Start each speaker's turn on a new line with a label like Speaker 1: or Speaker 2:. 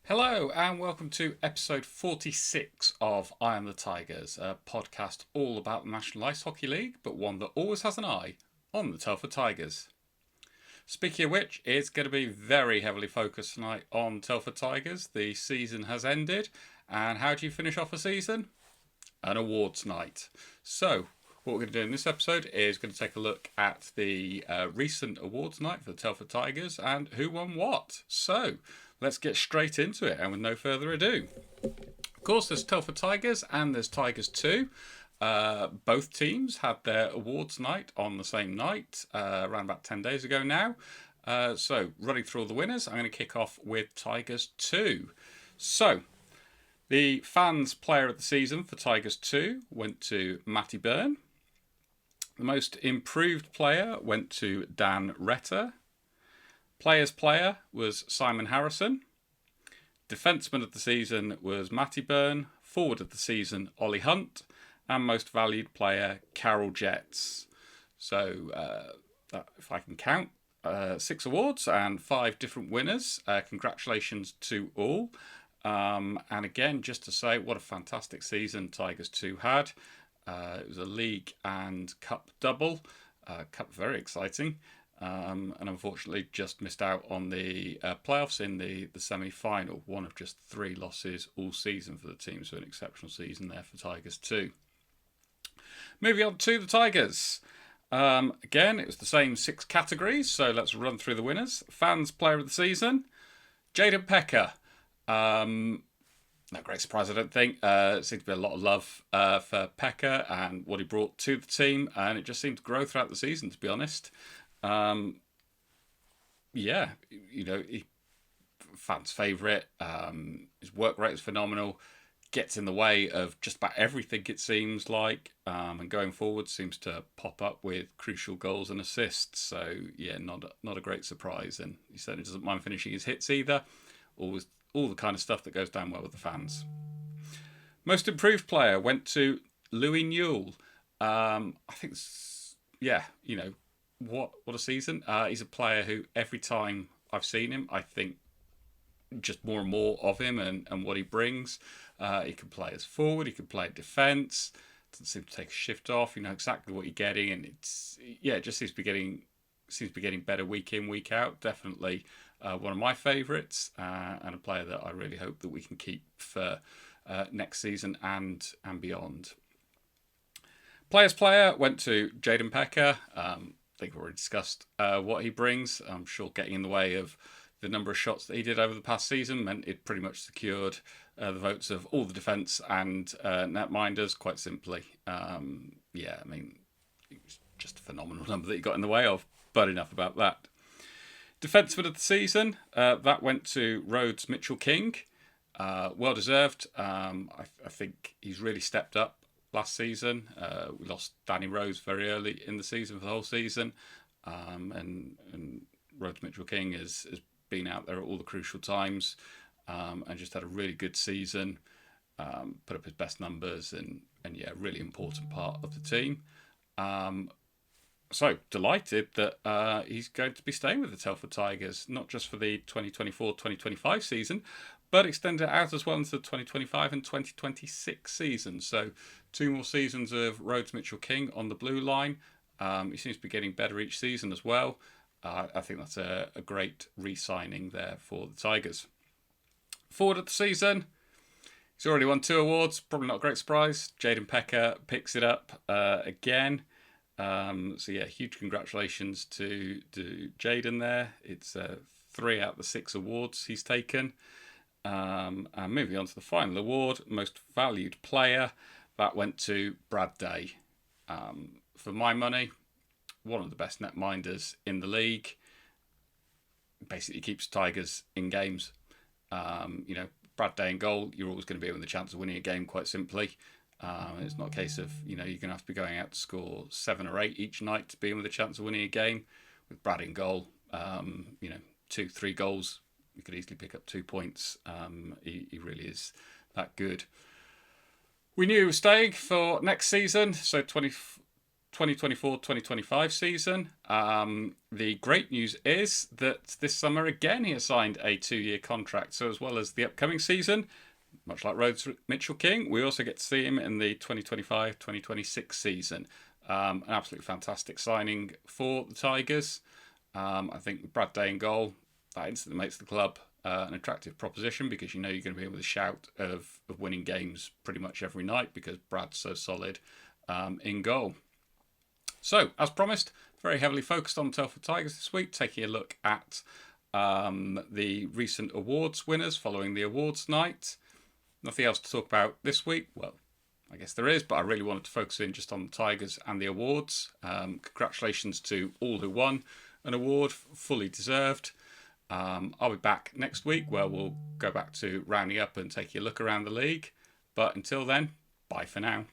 Speaker 1: Hello and welcome to episode 46 of I Am the Tigers, a podcast all about the National Ice Hockey League, but one that always has an eye on the Telford Tigers. Speaking of which, it's going to be very heavily focused tonight on Telford Tigers. The season has ended, and how do you finish off a season? An awards night. So, what we're going to do in this episode is going to take a look at the recent awards night for the Telford Tigers and who won what. So, let's get straight into it, and with no further ado. Of course, there's Telford Tigers and there's Tigers 2. Both teams had their awards night on the same night, around about 10 days ago now. So, running through all the winners, I'm going to kick off with Tigers 2. So, the fans' player of the season for Tigers 2 went to Matty Byrne. The most improved player went to Dan Retter. Players' player was Simon Harrison. Defenceman of the season was Matty Byrne. Forward of the season, Ollie Hunt. And most valued player, Carol Jets. So, if I can count, 6 awards and 5 different winners. Congratulations to all. And again, just to say, what a fantastic season Tigers 2 had. It was a league and cup double. Cup very exciting. And unfortunately just missed out on the playoffs in the semi-final. One of just 3 losses all season for the team, so an exceptional season there for Tigers 2. Moving on to the Tigers. Again, it was the same 6 categories, so let's run through the winners. Fans Player of the Season, Jaden Pecker. No great surprise, I don't think. Seemed to be a lot of love for Pecker and what he brought to the team, and it just seemed to grow throughout the season, to be honest. Fans' favourite. His work rate is phenomenal. Gets in the way of just about everything, it seems like. And going forward, seems to pop up with crucial goals and assists. So, yeah, not a great surprise. And he certainly doesn't mind finishing his hits either. Always all the kind of stuff that goes down well with the fans. Most improved player went to Louis Newell. I think, what a season. He's a player who every time I've seen him, I think just more and more of him and what he brings. He can play as forward, he can play at defence, doesn't seem to take a shift off. You know exactly what you're getting, and it just seems to be getting better week in, week out. Definitely one of my favourites, and a player that I really hope that we can keep for next season and beyond. Players' player went to Jaden Pecker. I think we've already discussed what he brings. I'm sure getting in the way of the number of shots that he did over the past season meant it pretty much secured the votes of all the defence and netminders, quite simply. It was just a phenomenal number that he got in the way of, but enough about that. Defenceman of the season, that went to Rhodes Mitchell-King. Well deserved. I think he's really stepped up last season. We lost Danny Rose very early in the season for the whole season. And Rhodes Mitchell-King has been out there at all the crucial times and just had a really good season. Put up his best numbers and really important part of the team. So delighted that he's going to be staying with the Telford Tigers, not just for the 2024-2025 season, but extend it out as well into the 2025 and 2026 season. So 2 more seasons of Rhodes Mitchell-King on the blue line. He seems to be getting better each season as well. I think that's a great re-signing there for the Tigers. Forward of the season, he's already won 2 awards. Probably not a great surprise. Jaden Pecker picks it up again. Huge congratulations to Jaden there. It's 3 out of the 6 awards he's taken. And moving on to the final award, most valued player, that went to Brad Day. For my money, one of the best netminders in the league. Basically keeps Tigers in games. Brad Day in goal, you're always going to be with the chance of winning a game, quite simply. It's not a case of, you're going to have to be going out to score 7 or 8 each night to be in with a chance of winning a game. With Brad in goal, 2-3 goals, you could easily pick up 2 points. He really is that good. We knew he was staying for next season, so 2024-2025 season. The great news is that this summer again he has signed a 2-year contract. So as well as the upcoming season, much like Rhodes Mitchell King, we also get to see him in the 2025-2026 season. An absolutely fantastic signing for the Tigers. I think Brad Day in goal, that instantly makes the club an attractive proposition, because you know you're going to be with a shout of winning games pretty much every night because Brad's so solid in goal. So, as promised, very heavily focused on Telford Tigers this week, taking a look at the recent awards winners following the awards night. Nothing else to talk about this week. Well, I guess there is, but I really wanted to focus in just on the Tigers and the awards. Congratulations to all who won an award, fully deserved. I'll be back next week where we'll go back to rounding up and taking a look around the league. But until then, bye for now.